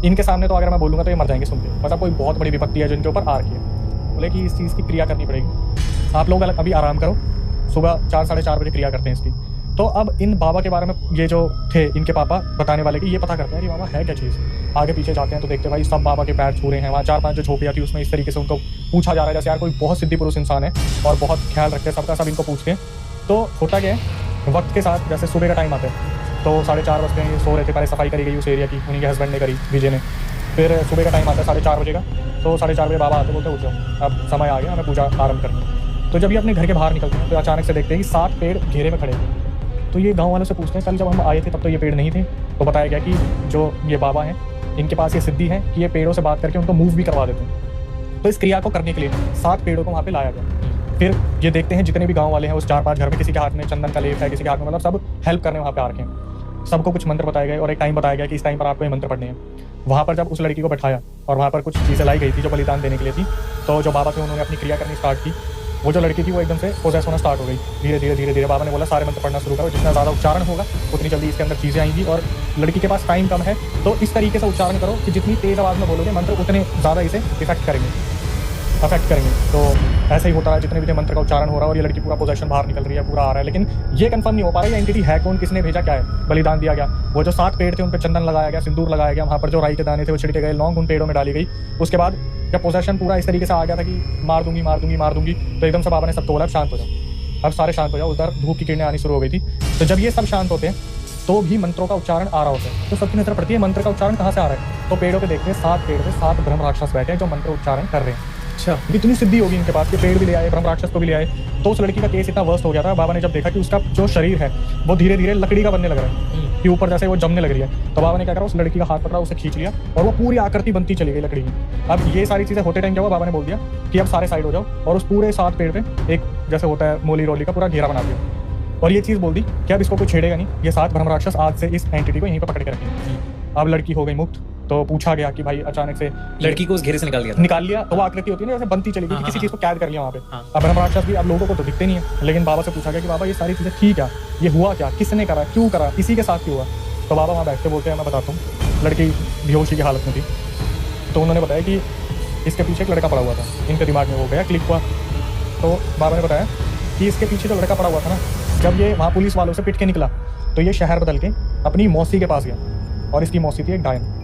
इनके सामने तो अगर मैं बोलूँगा तो ये मर जाएंगे सुन के, मतलब कोई बहुत बड़ी विपत्ति है जो इनके ऊपर आ रही है। बोले कि इस चीज़ की क्रिया करनी पड़ेगी, आप लोग अभी आराम करो, सुबह 4 साढ़े 4 बजे क्रिया करते हैं इसकी। तो अब इन बाबा के बारे में ये जो थे इनके पापा बताने वाले कि ये पता करते हैं कि बाबा है क्या चीज़। आगे पीछे जाते हैं तो देखते हैं भाई सब बाबा के पैर छू रहे हैं। वहाँ 4-5 जो झोपड़ियाँ थी उसमें इस तरीके से उनको पूछा जा रहा है जैसे यार कोई बहुत सिद्धि पुरुष इंसान है और बहुत ख्याल रखते हैं सबका, सब इनको पूछते हैं। तो होता क्या है, वक्त के साथ जैसे सुबह का टाइम आता है तो 4:30 बजते हैं, ये सो रहे थे, पहले सफाई करी गई उस एरिया की, उन्हीं के हस्बैंड ने करी, विजय ने। फिर सुबह का टाइम आता है 4:30 बजे का, तो 4:30 बजे बाबा आते, बोलते उठ जाओ अब समय आ गया, हमें पूजा आरंभ करनी है। तो जब ये अपने घर के बाहर निकलते हैं तो अचानक से देखते हैं कि 7 पेड़ घेरे में खड़े हैं। तो ये गाँव वालों से पूछते हैं कल जब हम आए थे तब तो ये पेड़ नहीं थे। तो बताया गया कि जो ये बाबा हैं इनके पास ये सिद्धि है कि ये पेड़ों से बात करके उनको मूव भी करवा देते हैं। तो इस क्रिया को करने के लिए 7 पेड़ों को वहाँ पे लाया गया। फिर ये देखते हैं जितने भी गाँव वाले हैं उस 4-5 घर में किसी के हाथ में चंदन का लेप है, किसी के हाथ में, मतलब सब हेल्प करने वहाँ पे आ रखे हैं। सबको कुछ मंत्र बताए गए और एक टाइम बताया गया कि इस टाइम पर आपको ये मंत्र पढ़ने हैं। वहाँ पर जब उस लड़की को बैठाया और वहाँ पर कुछ चीज़ें लाई गई थी जो बलिदान देने के लिए थी, तो जो बाबा थे उन्होंने अपनी क्रिया करनी स्टार्ट की। वो जो लड़की थी वो एकदम से पोजेस होना स्टार्ट हो गई धीरे धीरे धीरे धीरे। बाबा ने बोला सारे मंत्र पढ़ना शुरू करो, जितना ज़्यादा उच्चारण होगा उतनी जल्दी इसके अंदर चीज़ें आएंगी, और लड़की के पास टाइम कम है तो इस तरीके से उच्चारण करो कि जितनी तेज़ आवाज़ में बोलोगे मंत्र उतने ज़्यादा इसे अफेक्ट करेंगे। तो ऐसा ही होता है, जितने भी मंत्र का उच्चारण हो रहा है और ये लड़की पूरा पोजेशन बाहर निकल रही है, पूरा आ रहा है, लेकिन ये कंफर्म नहीं हो पा रहा है ये एंटिटी है कौन, किसने भेजा, क्या है। बलिदान दिया गया, वो जो 7 पेड़ थे उन पर चंदन लगाया गया, सिंदूर लगाया गया, वहाँ पर जो राई के दाने थे वो छिड़के गए, लौंग उन पेड़ों में डाली गई। उसके बाद जब पोजेशन पूरा इस तरीके से आ गया था कि मार दूंगी मार दूंगी मार दूंगी, तो एकदम से बाबा ने सबको बोला शांत हो जाओ, अब सारे शांत हो जाओ। उधर धूप की किरणें आनी शुरू हो गई थी। तो जब ये सब शांत होते हैं तो भी मंत्रों का उच्चारण आ रहा होता है। तो सबकी नजर पड़ती है मंत्र का उच्चारण कहाँ से आ रहा है, तो पेड़ों पे देखते हैं 7 पेड़ पे 7 ब्रह्म राक्षस बैठे हैं जो मंत्र उच्चारण कर रहे हैं। अच्छा, इतनी सिद्धि होगी इनके पास, ये पेड़ भी ले आए, ब्रह्म राक्षस को भी ले आए। तो उस लड़की का केस इतना वर्स्ट हो गया था, बाबा ने जब देखा कि उसका जो शरीर है वो धीरे धीरे लकड़ी का बनने लग रहा है कि ऊपर जैसे वो जमने लग रही है, तो बाबा ने क्या करा, उस लड़की का हाथ पकड़ा, उसे खींच लिया और वो पूरी आकृति बनती चली गई लकड़ी की। अब ये सारी चीजें होते टाइम क्या हुआ, बाबा ने बोल दिया कि अब सारे साइड हो जाओ, और उस पूरे 7 पेड़ पे एक जैसे होता है मोली रोली का पूरा घेरा बना दिया, और ये चीज़ बोल दी कि अब इसको कोई छेड़ेगा नहीं, ये 7 ब्रह्म राक्षस आज से इस एंटिटी को यहीं पर पकड़ के रखेंगे। अब लड़की हो गई मुक्त। तो पूछा गया कि भाई अचानक से लड़की को उस घेरे से निकाल लिया, तो वो आकृति होती है ना जैसे बनती चली गई, किसी चीज़ को कैद कर लिया वहाँ पे। अब ब्रह्म राक्षस भी अब लोगों को तो दिखते नहीं है, लेकिन बाबा से पूछा गया कि बाबा ये सारी चीज़ें ठीक है, ये हुआ क्या, किसने करा, क्यों करा, इसी के साथ क्यों हुआ। तो बाबा वहाँ बैठते बोलते हैं मैं बताता हूँ। लड़की बेहोशी की हालत में थी, तो उन्होंने बताया कि इसके पीछे एक लड़का पड़ा हुआ था, इनके दिमाग में वो गया क्लिक हुआ। तो बाबा ने बताया कि इसके पीछे जो लड़का पड़ा हुआ था ना, जब ये वहाँ पुलिस वालों से पिट के निकला तो ये शहर बदल के अपनी मौसी के पास गया, और इसकी मौसी थी एक डायन।